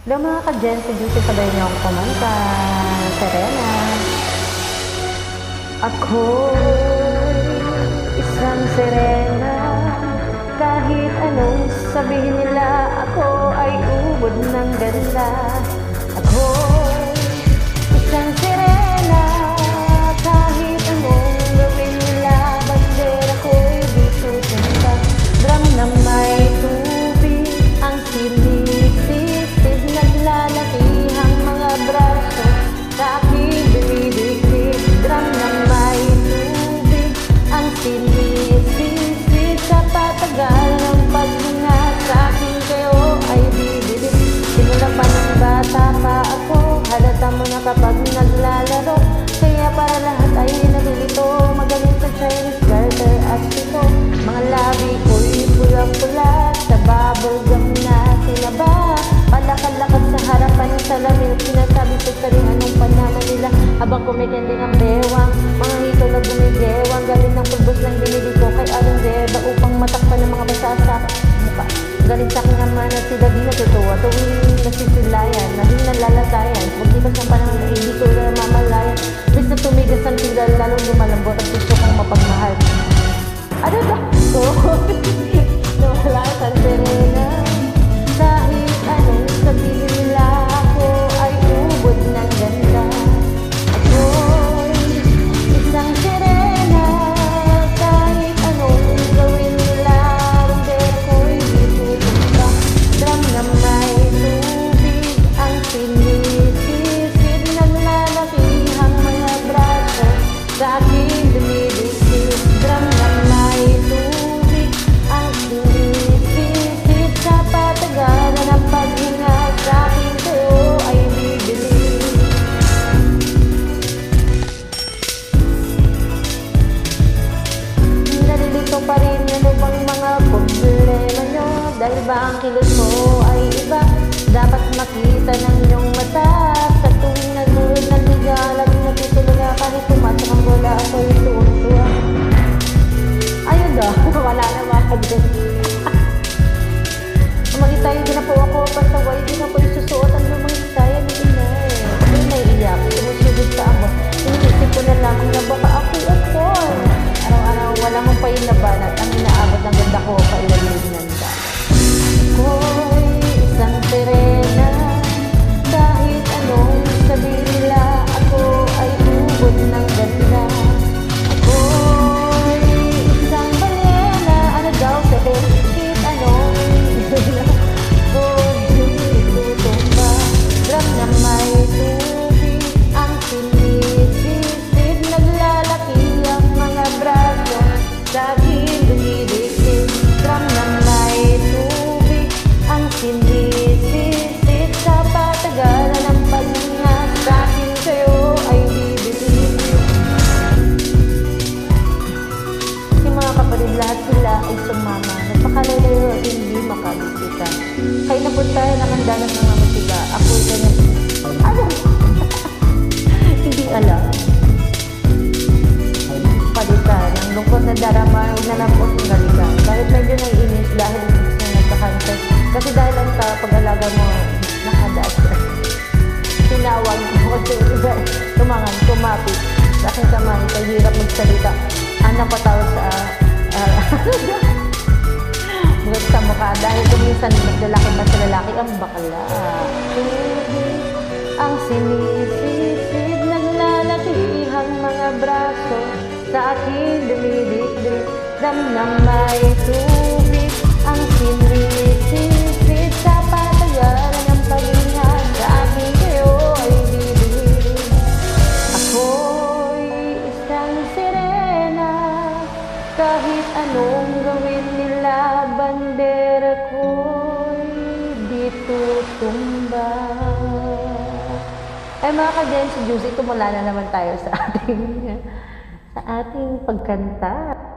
Hello mga ka-Gen, si Juicy sabay niyo akong kumanta. Serena. Ako'y isang sirena. Kahit anong sabihin nila, ako ay ubod ng ganda. Ako'y isang sirena. Kahit anong gawin nila, bandera ko'y di susunta. Drum na may tubig ang sinisisig, naglalakihang mga braso sa aking dumidikdik. Drum na may tubig ang sinisisig, sa patagal ng paghinga sa akin kayo ay bibilig. Simula pa ng bata pa ako, halata mo na kapag naglalaro, kaya para lahat ay nalilito. Magaling sa Chinese garter at sito, mga labi ko'y pulang-pula sa bubblegum na sinaba. Palakad-lakad sa harapan ng salamin, sinasabi ko sa rin anong panana nila habang kumikending ang bewang. Mga hito na bumigewang, galing ng pulbos ng binili ko kay Aling Beba upang matakpan ng mga basa sa mukha. Galing sa akin naman at sila di natutuwa, tuwing nasisilayan, naging nalalatayan. Maglipas ng panahon na hindi ko na mamalayan, bis na tumigas ang tinggal, lalong lumalambot at gusto kong mapagmahal. Ano ba? Nawala sa Serena. Kahit anong sabihin nila, ako ay ubod ng ganda. Ako'y isang sirena. Kahit anong gawin nila, bandera ko'y di susunta. Drum na may tubig ang sinisisid, naglalakihang mga braso sa aking dumidikdik. Drum na may tubig ang sinisisid, sa patagalan ng paghinga sa akin kayo ay bibili. Nalilito pa rin, ano bang mga problema nyo? Dahil ba ang kilos mo ay iba? Dapat makita ng iyong mata. Sa tuwing nanood ng liga, laging natutulog na kahit pumasok ang bola, ako'y tuwang-tuwa. Ayun daw, wala na mga dyan. Makita yung ginapo ako, pasaway, di na po isusuot ang lumang saya ni inay. Hindi naiiyak, sumusugod sa amo. Iniisip ko na lamang na baka ako'y akol. Araw-araw, wala mong painaban at ang inaabot ng ganda ko, kailangan ka. Ako'y isang sirena. Kahit anong sabihin nila, ako ay ubod ng ganda. Ako'y isang balena. Ano daw sabihin? Kahit anong drum na may tubig ang sinisisid, naglalaki ang mga braso sa aking dumidikdik. Drum na may tubig ang sinisisid, sa patagalan ng paghinga sa akin kayo ay bibili. Yung mga kapatid, lahat sila ay sumama. Nagpakalayo at hindi makabisita. Kayo na po tayo nakanda ng mga musika. Ako ganyan. Ano? Hindi alam. Palitan. Ang lungkot na darama, huwag na lang po sinalikan. Kahit medyo naiinis dahil na nagkakansay. Kasi dahil ang pag-alaga mo, nakadaas. Tinawag mo kasi iba, tumangan, kumapit. Sa aking kamay, kay hirap magsalita. Ang napatawag sa bugat sa mukha dahil kuminsan naglalaki pa sa lalaki ang bakla. Tubig ang sinisisid, naglalakihang mga braso sa aking dumidikdik. Dam na may tubig ang sinisisid, sa patagalan ng paghinga sa aking kayo ay bibili. Ako'y isang sirena. Kahit anong gawin nila, bandera ko'y di tutumba. Ay mga ka-Gen, si Juicy, tumula na naman tayo sa ating pagkanta.